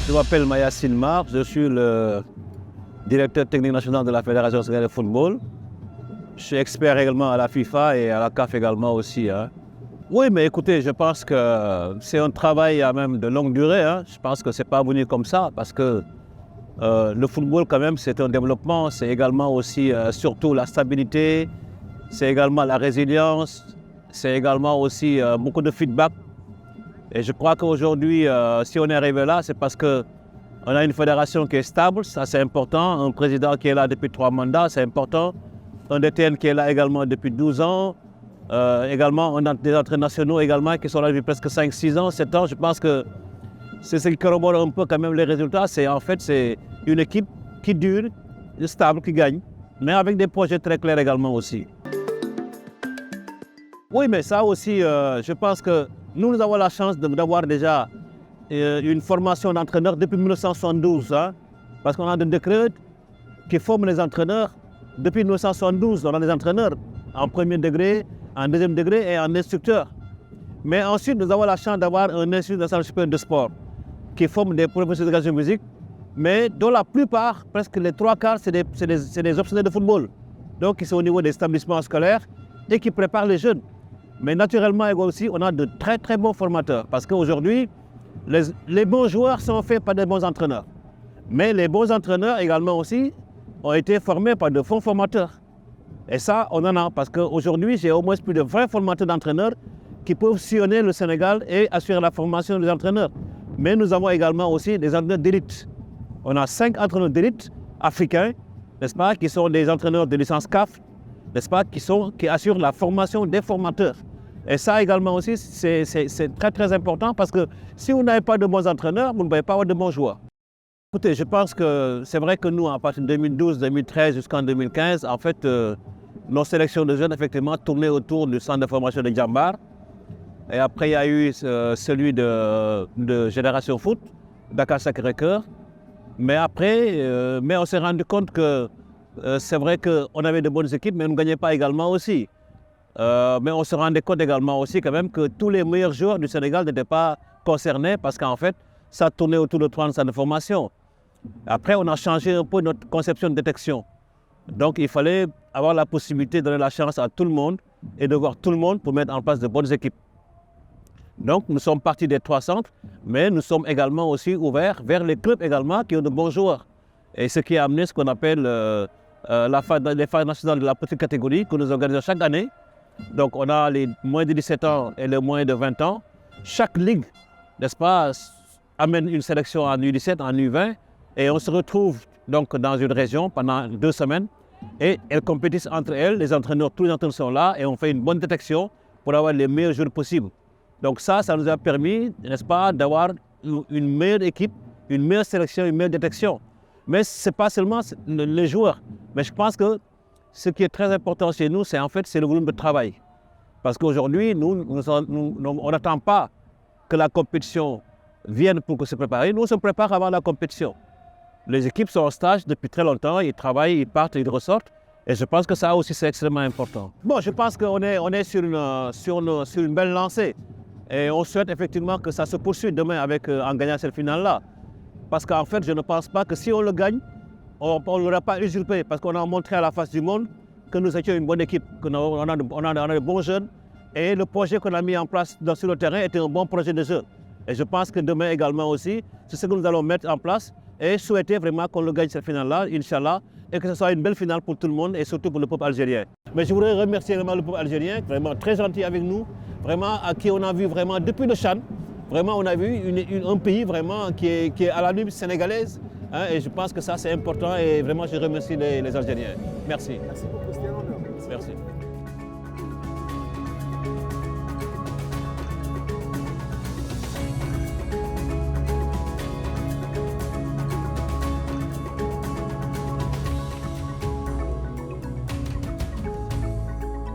Je m'appelle Maya Silmar, je suis le directeur technique national de la Fédération sénégalaise de football. Je suis expert également à la FIFA et à la CAF également aussi. Oui, mais écoutez, je pense que c'est un travail même de longue durée. Je pense que ce n'est pas venu comme ça parce que le football quand même c'est un développement, c'est également aussi surtout la stabilité, c'est également la résilience, c'est également aussi beaucoup de feedback. Et je crois qu'aujourd'hui, si on est arrivé là, c'est parce qu'on a une fédération qui est stable, ça c'est important, un président qui est là depuis 3 mandats, c'est important, un DTN qui est là également depuis 12 ans, également on a des entraîneurs nationaux également qui sont là depuis presque 5, 6 ans, 7 ans. Je pense que c'est ce qui corrobore un peu quand même les résultats, c'est en fait c'est une équipe qui dure, stable, qui gagne, mais avec des projets très clairs également aussi. Oui, mais ça aussi, je pense que nous avons la chance d'avoir déjà une formation d'entraîneurs depuis 1972, parce qu'on a des décrets qui forment les entraîneurs depuis 1972. On a des entraîneurs en premier degré, en deuxième degré et en instructeur. Mais ensuite, nous avons la chance d'avoir un institut national supérieur de sport qui forme des professeurs d'éducation musique, mais dont la plupart, presque les 3/4, c'est des optionnels de football. Donc, qui sont au niveau des établissements scolaires et qui préparent les jeunes. Mais naturellement aussi, on a de très très bons formateurs parce qu'aujourd'hui, les bons joueurs sont faits par des bons entraîneurs. Mais les bons entraîneurs également aussi ont été formés par de bons formateurs. Et ça, on en a parce qu'aujourd'hui, j'ai au moins plus de 20 formateurs d'entraîneurs qui peuvent sillonner le Sénégal et assurer la formation des entraîneurs. Mais nous avons également aussi des entraîneurs d'élite. On a 5 entraîneurs d'élite africains, n'est-ce pas, qui sont des entraîneurs de licence CAF, n'est-ce pas, qui assurent la formation des formateurs. Et ça également aussi, c'est très très important parce que si vous n'avez pas de bons entraîneurs, vous ne pouvez pas avoir de bons joueurs. Écoutez, je pense que c'est vrai que nous, à partir de 2012, 2013 jusqu'en 2015, en fait, nos sélections de jeunes, effectivement, tournaient autour du centre de formation de Djambar. Et après, il y a eu celui de Génération Foot, Dakar Sacré-Cœur. Mais après, on s'est rendu compte que c'est vrai qu'on avait de bonnes équipes, mais on ne gagnait pas également aussi. Mais on se rendait compte également aussi quand même que tous les meilleurs joueurs du Sénégal n'étaient pas concernés parce qu'en fait, ça tournait autour de 30 centres de formation. Après, on a changé un peu notre conception de détection. Donc, il fallait avoir la possibilité de donner la chance à tout le monde et de voir tout le monde pour mettre en place de bonnes équipes. Donc, nous sommes partis des 3 centres, mais nous sommes également aussi ouverts vers les clubs également qui ont de bons joueurs. Et ce qui a amené ce qu'on appelle les phases nationales de la petite catégorie que nous organisons chaque année. Donc, on a les moins de 17 ans et les moins de 20 ans. Chaque ligue, n'est-ce pas, amène une sélection en U17, en U20 et on se retrouve donc dans une région pendant 2 semaines et elles compétissent entre elles, les entraîneurs, tous les entraîneurs sont là et on fait une bonne détection pour avoir les meilleurs joueurs possibles. Donc ça nous a permis, n'est-ce pas, d'avoir une meilleure équipe, une meilleure sélection, une meilleure détection. Mais ce n'est pas seulement les joueurs, mais je pense que ce qui est très important chez nous, c'est en fait le volume de travail. Parce qu'aujourd'hui, on n'attend pas que la compétition vienne pour se préparer. Nous, on se prépare avant la compétition. Les équipes sont en stage depuis très longtemps, ils travaillent, ils partent, ils ressortent. Et je pense que ça aussi, c'est extrêmement important. Bon, je pense qu'on est sur une belle lancée. Et on souhaite effectivement que ça se poursuive demain en gagnant cette finale-là. Parce qu'en fait, je ne pense pas que si on le gagne, on ne l'aura pas usurpé parce qu'on a montré à la face du monde que nous étions une bonne équipe, qu'on a de bons jeunes et le projet qu'on a mis en place sur le terrain était un bon projet de jeu. Et je pense que demain également aussi, c'est ce que nous allons mettre en place et souhaiter vraiment qu'on le gagne cette finale-là, Inch'Allah, et que ce soit une belle finale pour tout le monde et surtout pour le peuple algérien. Mais je voudrais remercier vraiment le peuple algérien, vraiment très gentil avec nous, vraiment à qui on a vu vraiment depuis le Chan, vraiment on a vu un pays vraiment qui est à la limite sénégalaise. Et je pense que ça c'est important et vraiment je remercie les Algériens. Merci. Merci beaucoup, c'était un honneur. Merci.